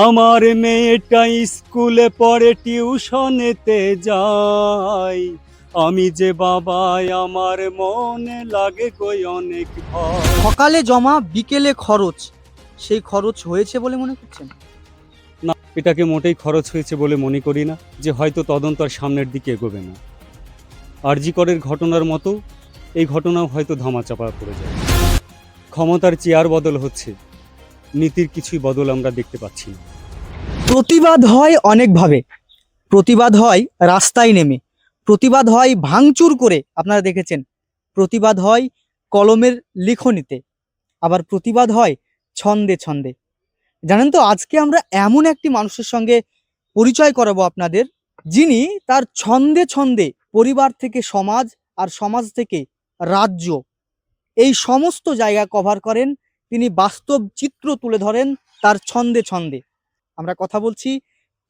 আমার মেয়েটা স্কুলে পড়ে টিউশনেতে যায়, আমি যে বাবাই আমার মনে লাগে কই অনেক ভয়। সকালে জমা বিকেলে খরচ, সেই খরচ হয়েছে বলে মনে করছেন? না, এটাকে মোটেই খরচ হয়েছে বলে মনে করি না, যে হয়তো তদন্ত আর সামনের দিকে এগোবে না। আরজি করের ঘটনার মতো এই ঘটনাও হয়তো ধামাচাপা পড়ে যায়। ক্ষমতার চেয়ার বদল হচ্ছে, নীতির কিছুই বদল আমরা দেখতে পাচ্ছি না। প্রতিবাদ হয় অনেকভাবে, প্রতিবাদ হয় রাস্তায় নেমে, প্রতিবাদ হয় ভাঙচুর করে, আপনারা দেখেছেন। প্রতিবাদ হয় কলমের লিখনিতে, আবার প্রতিবাদ হয় ছন্দে ছন্দে। জানেন তো, আজকে আমরা এমন একটি মানুষের সঙ্গে পরিচয় করাবো আপনাদের, যিনি তার ছন্দে ছন্দে পরিবার থেকে সমাজ, আর সমাজ থেকে রাজ্য, এই সমস্ত জায়গা কভার করেন। তিনি বাস্তব চিত্র তুলে ধরেন তার ছন্দে ছন্দে। আমরা কথা বলছি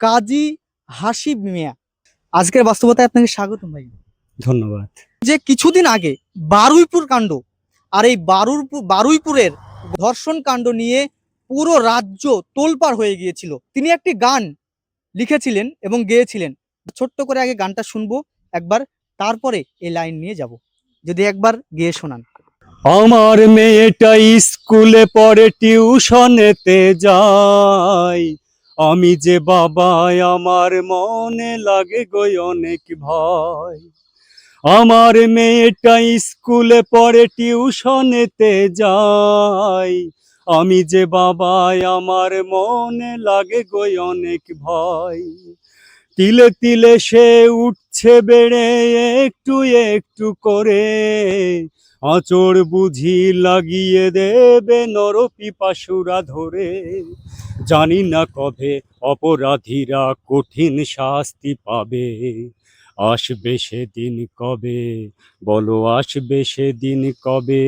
কাজী হাসিব মিয়া। আজকের বাস্তবতায় আপনাকে স্বাগতম ভাই। ধন্যবাদ। যে কিছুদিন আগে বারুইপুর কাণ্ড, আর এই বারুইপুরের ধর্ষণ কাণ্ড নিয়ে পুরো রাজ্য তোলপাড় হয়ে গিয়েছিল। তিনি একটি গান লিখেছিলেন এবং গেয়েছিলেন। ছোট্ট করে আগে গানটা শুনবো একবার, তারপরে এই লাইন নিয়ে যাব। যদি একবার গেয়ে শোনান। আমার মেয়েটা স্কুলে পড়ে টিউশনেতে যায়, আমি যে বাবাই আমার মনে লাগে গো অনেক ভয়। আমার মেয়েটা স্কুলে পড়ে টিউশনেতে যায়, আমি যে বাবাই আমার মনে লাগে গো অনেক ভয়। তিলে তিলে সে উঠছে বেড়ে একটু একটু করে, আঁচড় বুঝি লাগিয়ে দেবে নরপিপাসুরা ধরে। জানি না কবে অপরাধীরা কঠিন শাস্তি পাবে, আসবে সেদিন কবে, বলো আসবে সেদিন কবে।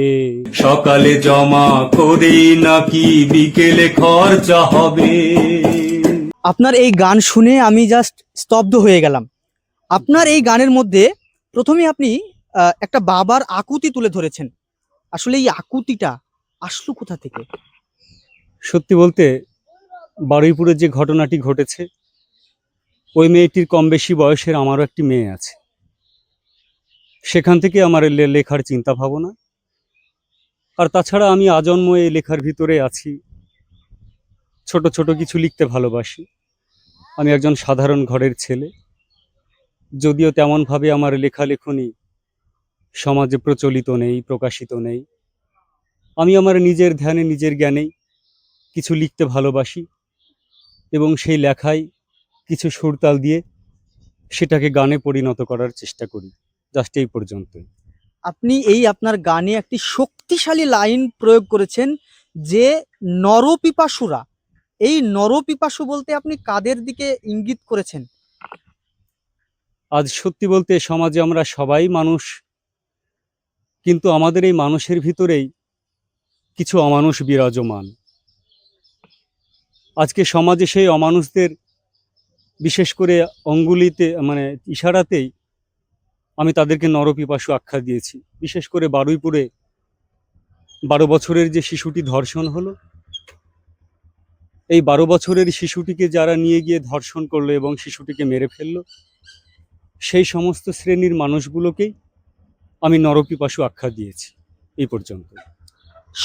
সকালে জমা করি নাকি বিকেলে খরচা হবে। আপনার এই গান শুনে আমি জাস্ট স্তব্ধ হয়ে গেলাম। আপনার এই গানের মধ্যে প্রথমে আপনি একটা বাবার আকুতি তুলে ধরেছেন। আসলে এই আকুতিটা আসলো কোথা থেকে? সত্যি বলতে, বারুইপুরে যে ঘটনাটি ঘটেছে, ওই মেয়েটির কম বেশি বয়সের আমারও একটি মেয়ে আছে। সেখান থেকে আমার লেখার চিন্তা ভাবনা। আর তাছাড়া আমি আজন্ম এই লেখার ভিতরে আছি। ছোট ছোট কিছু লিখতে ভালোবাসি। আমি একজন সাধারণ ঘরের ছেলে, যদিও তেমনভাবে আমার লেখালেখনি সমাজে প্রচলিত নেই, প্রকাশিত নেই। আমি আমার নিজের ধ্যানে, নিজের জ্ঞানেই কিছু লিখতে ভালোবাসি, এবং সেই লেখায় কিছু সুরতাল দিয়ে সেটাকে গানে পরিণত করার চেষ্টা করি। জাস্ট এই পর্যন্তই। আপনি এই আপনার গানে একটি শক্তিশালী লাইন প্রয়োগ করেছেন, যে নরপিপাসুরা। এই নরপিপাসু বলতে আপনি কাদের দিকে ইঙ্গিত করেছেন? আজ সত্যি বলতে, সমাজে আমরা সবাই মানুষ, কিন্তু আমাদের এই মানুষের ভিতরেই কিছু অমানুষ বিরাজমান। আজকে সমাজে সেই অমানুষদের, বিশেষ করে অঙ্গুলিতে মানে ইশারাতেই আমি তাদেরকে নরপিপাসু আখ্যা দিয়েছি। বিশেষ করে বারুইপুরে 12 বছরের যে শিশুটি ধর্ষণ হলো, এই 12 বছরের শিশুটিকে যারা নিয়ে গিয়ে ধর্ষণ করলো এবং শিশুটিকে মেরে ফেললো, সেই সমস্ত শ্রেণীর মানুষগুলোকেই আমি নরপিপাসু আখ্যা দিয়েছি। এই পর্যন্ত।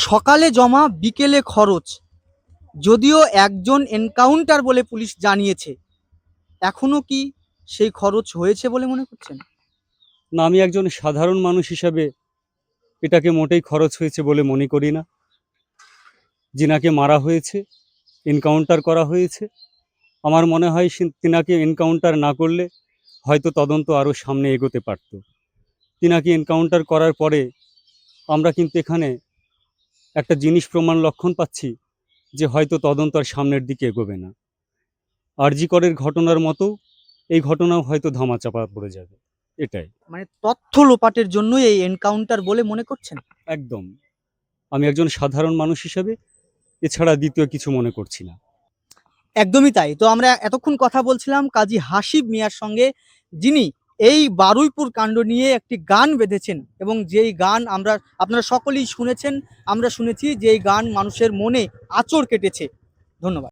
সকালে জমা বিকেলে খরচ, যদিও একজন এনকাউন্টার বলে পুলিশ জানিয়েছে, এখনো কি সেই খরচ হয়েছে বলে মনে করছেন? না, আমি একজন সাধারণ মানুষ হিসাবে এটাকে মোটেই খরচ হয়েছে বলে মনে করি না। যিনাকে মারা হয়েছে, এনকাউন্টার করা হয়েছে, আমার মনে হয় তিনাকে এনকাউন্টার না করলে হয়তো তদন্ত আরও সামনে এগোতে পারত। তিনাকে এনকাউন্টার করার পরে আমরা কিন্তু এখানে একটা জিনিস প্রমাণ লক্ষণ পাচ্ছি, যে হয়তো তদন্ত আর সামনের দিকে এগোবে না। আরজি করের ঘটনার মতো এই ঘটনাও হয়তো ধামাচাপা পড়ে যাবে, এটাই। মানে তথ্য লোপাটের জন্য এই এনকাউন্টার বলে মনে করছেন? একদম। আমি একজন সাধারণ মানুষ হিসেবে এছাড়া দ্বিতীয় কিছু মনে করছি না। একদমই তাই। তো আমরা এতক্ষণ কথা বলছিলাম কাজী হাসিব মিয়ার সঙ্গে, যিনি এই বারুইপুর কাণ্ড নিয়ে একটি গান বেঁধেছেন, এবং যেই গান আপনারা সকলেই শুনেছেন, আমরা শুনেছি, যে এই গান মানুষের মনে আঁচড় কেটেছে। ধন্যবাদ।